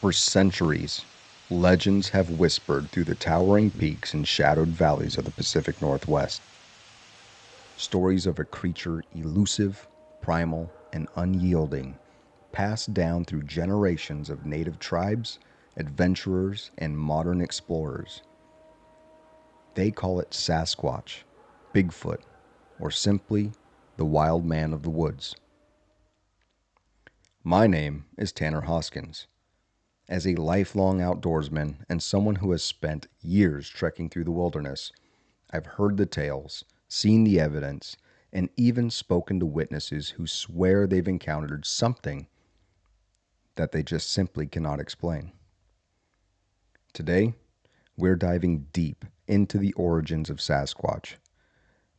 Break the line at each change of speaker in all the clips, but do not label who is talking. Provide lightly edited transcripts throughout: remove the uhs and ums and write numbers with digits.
For centuries, legends have whispered through the towering peaks and shadowed valleys of the Pacific Northwest. Stories of a creature elusive, primal, and unyielding, passed down through generations of native tribes, adventurers, and modern explorers. They call it Sasquatch, Bigfoot, or simply the wild man of the woods. My name is Tanner Hoskins. As a lifelong outdoorsman and someone who has spent years trekking through the wilderness, I've heard the tales, seen the evidence, and even spoken to witnesses who swear they've encountered something that they just simply cannot explain. Today, we're diving deep into the origins of Sasquatch,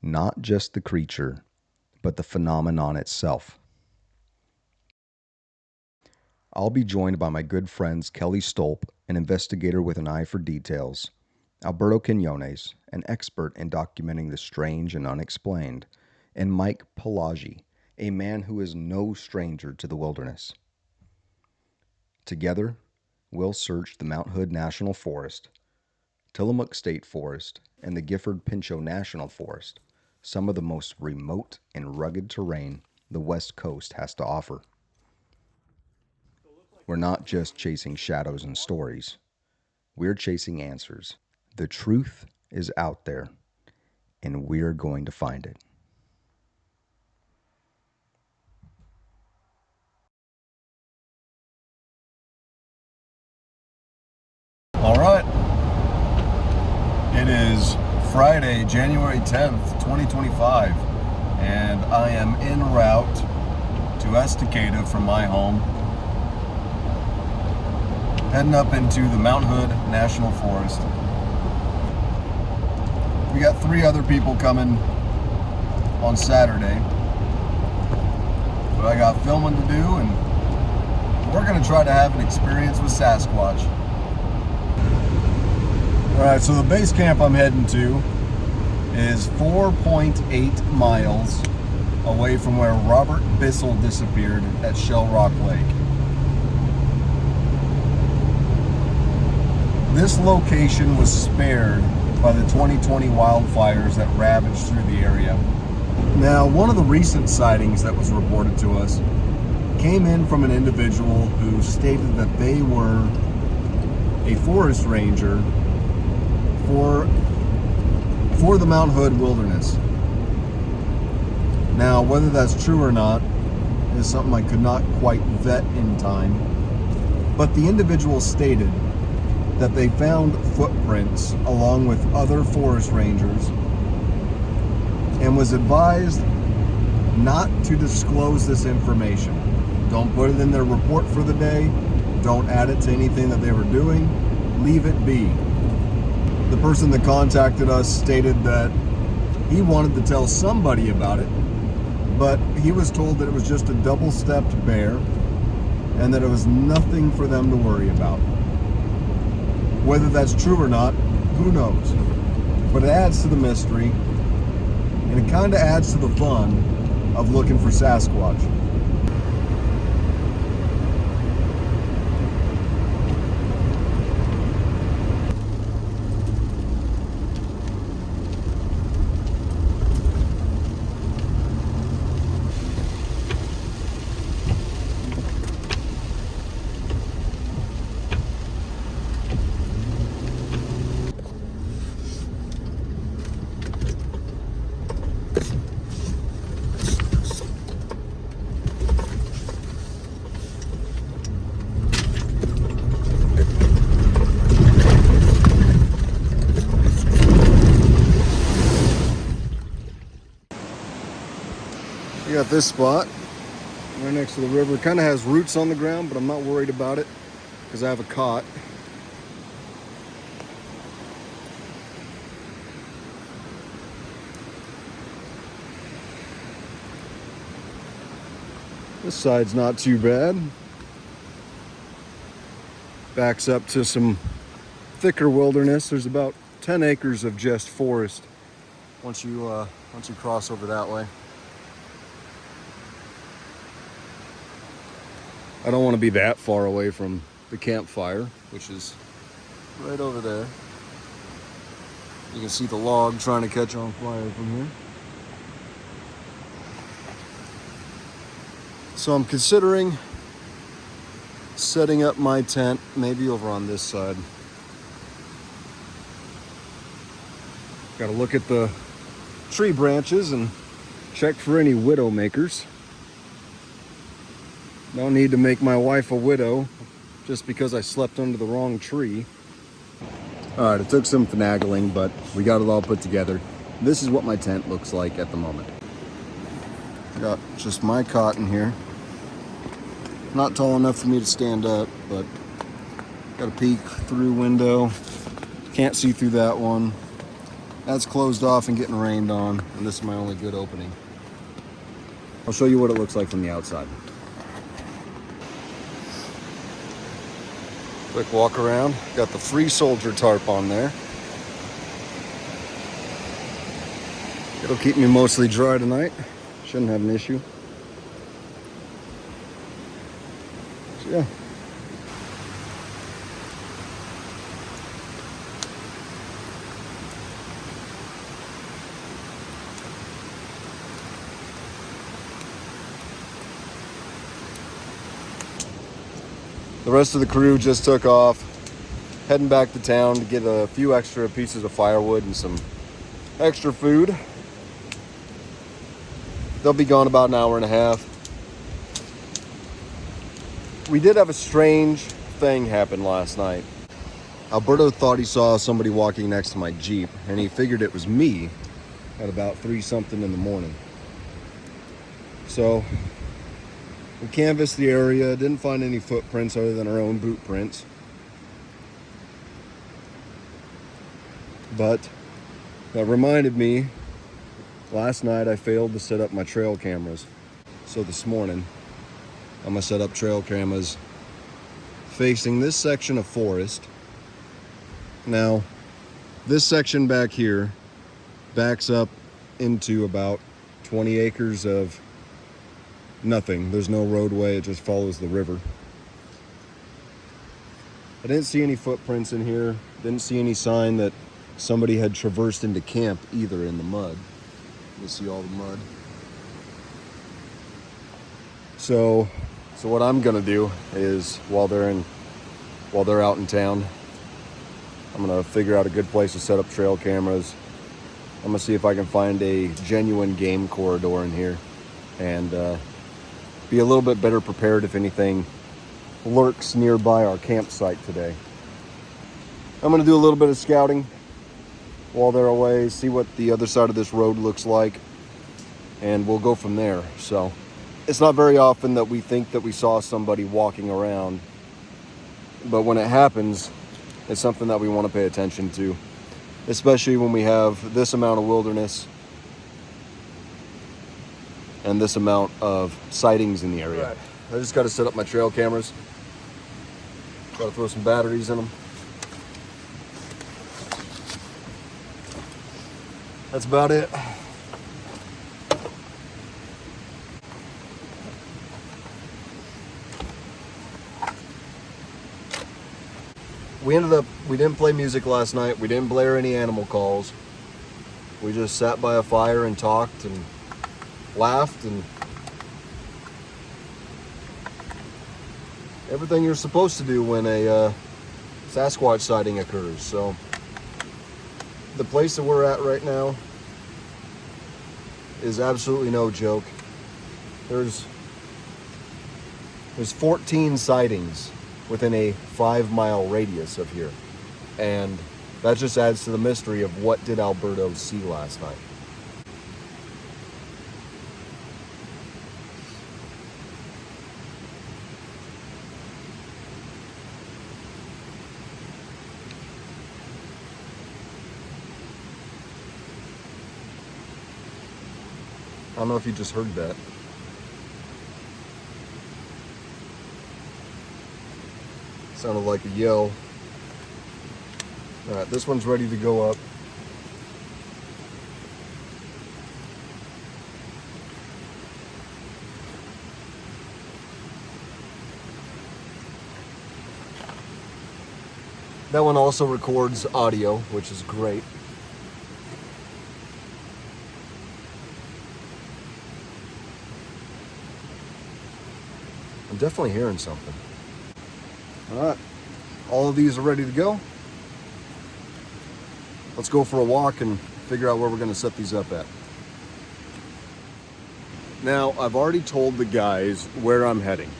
not just the creature, but the phenomenon itself. I'll be joined by my good friends Kelly Stolp, an investigator with an eye for details, Alberto Quinones, an expert in documenting the strange and unexplained, and Mike Pelagi, a man who is no stranger to the wilderness. Together, we'll search the Mount Hood National Forest, Tillamook State Forest, and the Gifford-Pinchot National Forest, some of the most remote and rugged terrain the West Coast has to offer. We're not just chasing shadows and stories. We're chasing answers. The truth is out there, and we're going to find it.
All right. It is Friday, January 10th, 2025, and I am en route to Estacada from my home, heading up into the Mount Hood National Forest. We got 3 other people coming on Saturday, but I got filming to do, and we're going to try to have an experience with Sasquatch. Alright, so the base camp I'm heading to is 4.8 miles away from where Robert Bissell disappeared at Shellrock Lake. This location was spared by the 2020 wildfires that ravaged through the area. Now, one of the recent sightings that was reported to us came in from an individual who stated that they were a forest ranger for the Mount Hood wilderness. Now, whether that's true or not is something I could not quite vet in time, but the individual stated that they found footprints along with other forest rangers and was advised not to disclose this information. Don't put it in their report for the day. Don't add it to anything that they were doing. Leave it be. The person that contacted us stated that he wanted to tell somebody about it, but he was told that it was just a double-stepped bear and that it was nothing for them to worry about. Whether that's true or not, who knows? But it adds to the mystery, and it kind of adds to the fun of looking for Sasquatch. We got this spot right next to the river. Kind of has roots on the ground, but I'm not worried about it because I have a cot. This side's not too bad. Backs up to some thicker wilderness. There's about 10 acres of just forest once you cross over that way. I don't want to be that far away from the campfire, which is right over there. You can see the log trying to catch on fire from here. So I'm considering setting up my tent maybe over on this side. Got to look at the tree branches and check for any widow makers. No need to make my wife a widow just because I slept under the wrong tree. All right, it took some finagling, but we got it all put together. This is what my tent looks like at the moment. Got just my cot in here. Not tall enough for me to stand up, but got a peek through window. Can't see through that one. That's closed off and getting rained on, and this is my only good opening. I'll show you what it looks like from the outside. Quick walk around. Got the Free Soldier tarp on there. It'll keep me mostly dry tonight. Shouldn't have an issue. So yeah. The rest of the crew just took off, heading back to town to get a few extra pieces of firewood and some extra food. They'll be gone about an hour and a half. We did have a strange thing happen last night. Alberto thought he saw somebody walking next to my Jeep, and he figured it was me at about 3-something in the morning. So we canvassed the area, didn't find any footprints other than our own boot prints. But that reminded me, last night I failed to set up my trail cameras. So this morning, I'm gonna set up trail cameras facing this section of forest. Now, this section back here backs up into about 20 acres of nothing. There's no roadway, it just follows the river. I didn't see any footprints in here, didn't see any sign that somebody had traversed into camp either in the mud. You see all the mud. So what I'm gonna do is while they're out in town, I'm gonna figure out a good place to set up trail cameras. I'm gonna see if I can find a genuine game corridor in here and be a little bit better prepared if anything lurks nearby our campsite today. I'm gonna do a little bit of scouting while they're away, see what the other side of this road looks like, and we'll go from there. So it's not very often that we think that we saw somebody walking around, but when it happens, it's something that we want to pay attention to, especially when we have this amount of wilderness and this amount of sightings in the area. Right. I just got to set up my trail cameras. Got to throw some batteries in them. That's about it. We didn't play music last night. We didn't blare any animal calls. We just sat by a fire and talked and laughed and everything you're supposed to do when a Sasquatch sighting occurs. So the place that we're at right now is absolutely no joke. There's 14 sightings within a 5-mile radius of here. And that just adds to the mystery of what did Alberto see last night. I don't know if you just heard that. Sounded like a yell. All right, this one's ready to go up. That one also records audio, which is great. I'm definitely hearing something. All right, all of these are ready to go. Let's go for a walk and figure out where we're gonna set these up at. Now, I've already told the guys where I'm heading,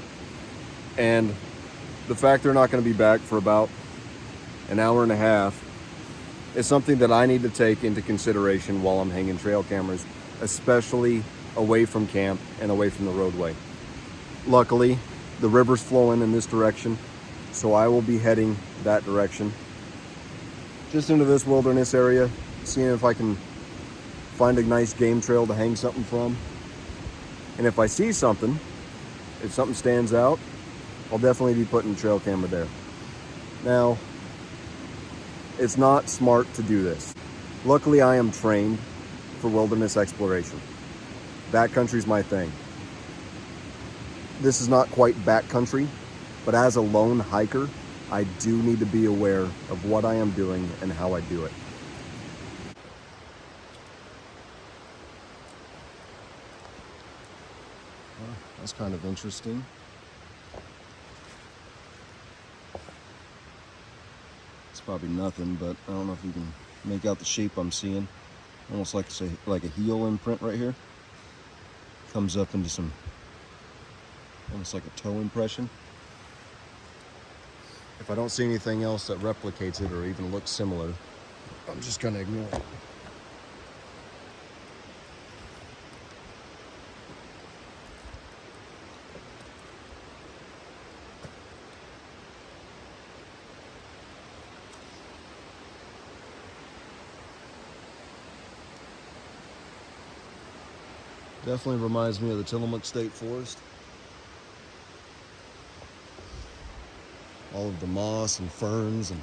and the fact they're not gonna be back for about an hour and a half is something that I need to take into consideration while I'm hanging trail cameras, especially away from camp and away from the roadway. Luckily, the river's flowing in this direction, so I will be heading that direction. Just into this wilderness area, seeing if I can find a nice game trail to hang something from. And if I see something, if something stands out, I'll definitely be putting the trail camera there. Now, it's not smart to do this. Luckily, I am trained for wilderness exploration. Backcountry's my thing. This is not quite backcountry, but as a lone hiker, I do need to be aware of what I am doing and how I do it. Well, that's kind of interesting. It's probably nothing, but I don't know if you can make out the shape I'm seeing. Almost like a heel imprint right here. Comes up into some, almost like a toe impression. If I don't see anything else that replicates it or even looks similar, I'm just gonna ignore it. Definitely reminds me of the Tillamook State Forest. All of the moss and ferns, and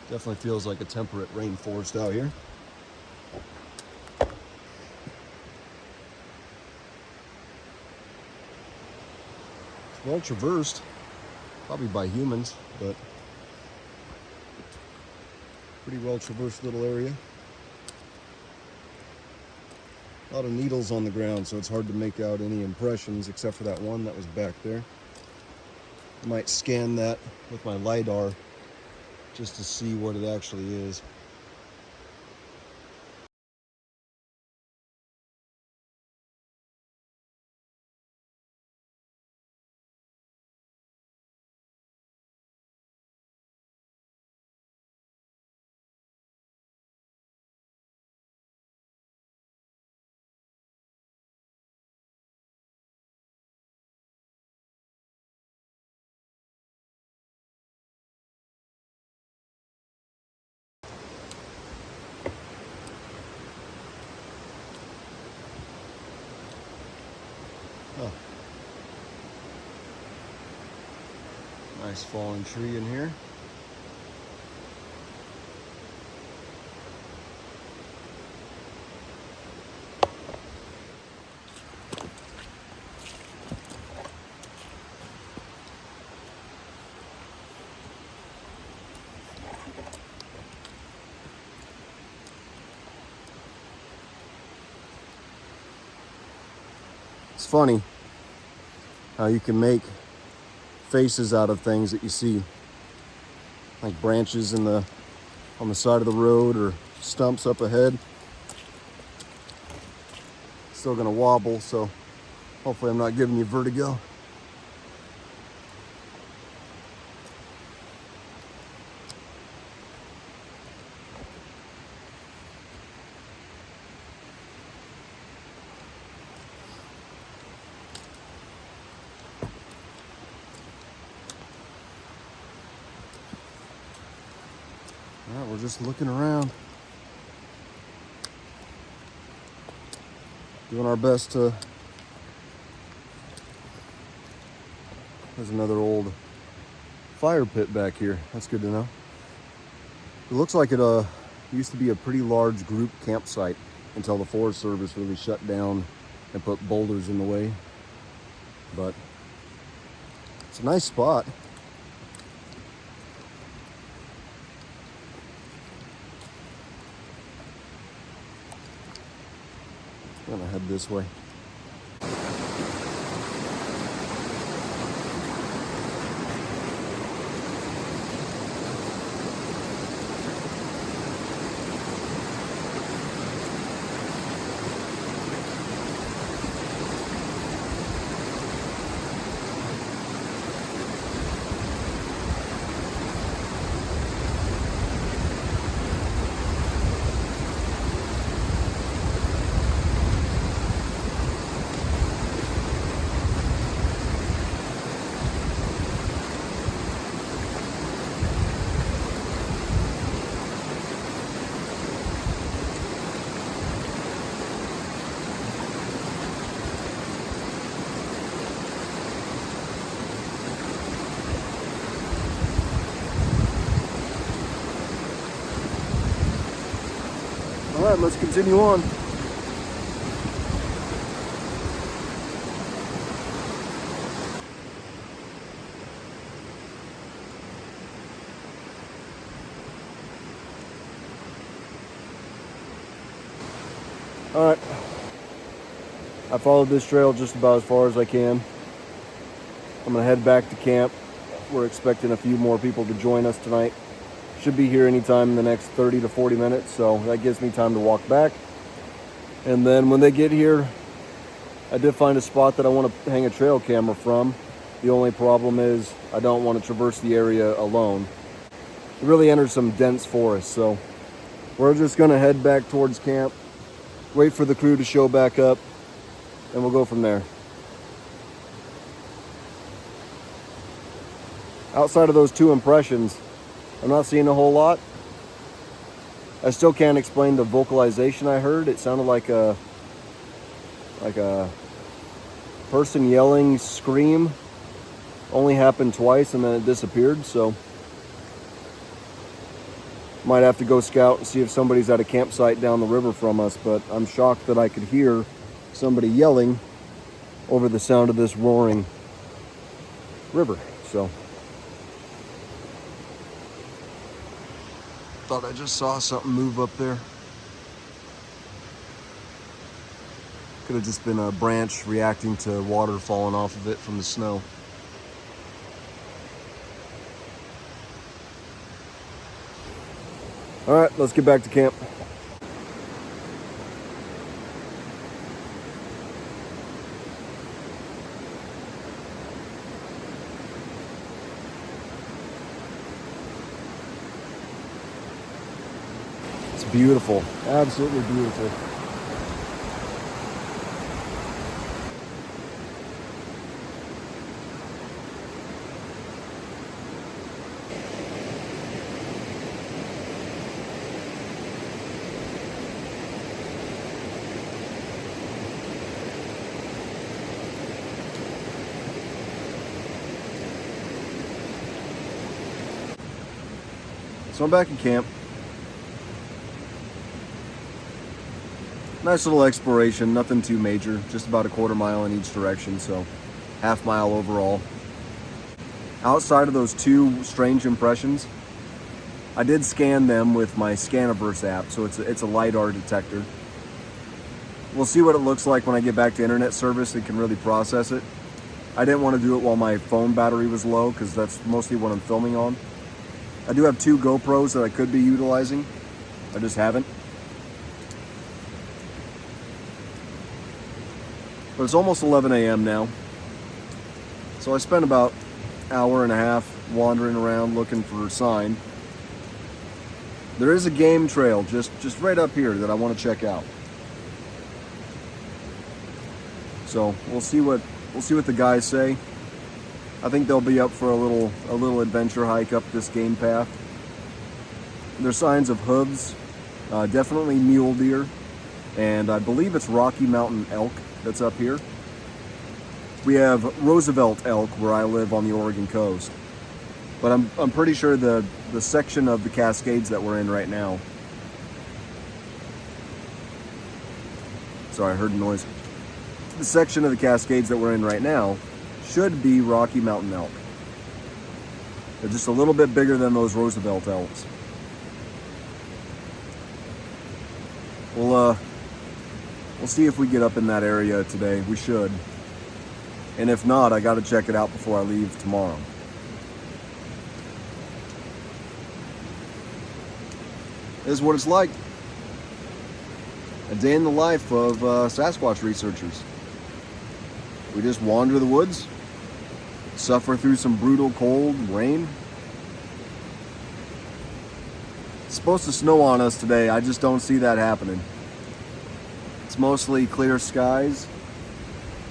definitely feels like a temperate rainforest out here. It's well traversed, probably by humans, but pretty well traversed little area. A lot of needles on the ground, so it's hard to make out any impressions except for that one that was back there. I might scan that with my LiDAR just to see what it actually is. Oh. Nice fallen tree in here. It's funny how you can make faces out of things that you see, like branches on the side of the road or stumps up ahead. Still gonna wobble, so hopefully I'm not giving you vertigo. All right, we're just looking around, doing our best to. There's another old fire pit back here. That's good to know. It looks like it used to be a pretty large group campsite until the Forest Service really shut down and put boulders in the way. But it's a nice spot. I'm gonna head this way. All right, let's continue on. All right, I followed this trail just about as far as I can. I'm gonna head back to camp. We're expecting a few more people to join us tonight. Should be here anytime in the next 30 to 40 minutes, so that gives me time to walk back. And then when they get here, I did find a spot that I want to hang a trail camera from. The only problem is I don't want to traverse the area alone. It really enters some dense forest, so we're just gonna head back towards camp, wait for the crew to show back up, and we'll go from there. Outside of those two impressions, I'm not seeing a whole lot. I still can't explain the vocalization I heard. It sounded like a person yelling scream. Only happened twice and then it disappeared, so might have to go scout and see if somebody's at a campsite down the river from us, but I'm shocked that I could hear somebody yelling over the sound of this roaring river. So thought I just saw something move up there. Could have just been a branch reacting to water falling off of it from the snow. All right, let's get back to camp. It's beautiful, absolutely beautiful. So I'm back in camp. Nice little exploration, nothing too major, just about a quarter mile in each direction, so half mile overall. Outside of those two strange impressions, I did scan them with my Scaniverse app, so it's a LiDAR detector. We'll see what it looks like when I get back to internet service and can really process it. I didn't want to do it while my phone battery was low, because that's mostly what I'm filming on. I do have two GoPros that I could be utilizing. I just haven't. But it's almost 11 a.m. now. So I spent about an hour and a half wandering around looking for a sign. There is a game trail just right up here that I want to check out. So we'll see what the guys say. I think they'll be up for a little adventure hike up this game path. There's signs of hooves, definitely mule deer, and I believe it's Rocky Mountain elk that's up here. We have Roosevelt elk where I live on the Oregon coast, but I'm pretty sure the section of the Cascades that we're in right now. Sorry, I heard a noise. The section of the Cascades that we're in right now should be Rocky Mountain elk. They're just a little bit bigger than those Roosevelt elks. We'll see if we get up in that area today. We should. And if not, I got to check it out before I leave tomorrow. This is what it's like. A day in the life of Sasquatch researchers. We just wander the woods, suffer through some brutal cold, rain. It's supposed to snow on us today. I just don't see that happening. It's mostly clear skies,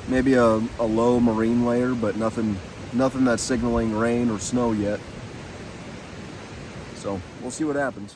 maybe a low marine layer, but nothing that's signaling rain or snow yet. So we'll see what happens.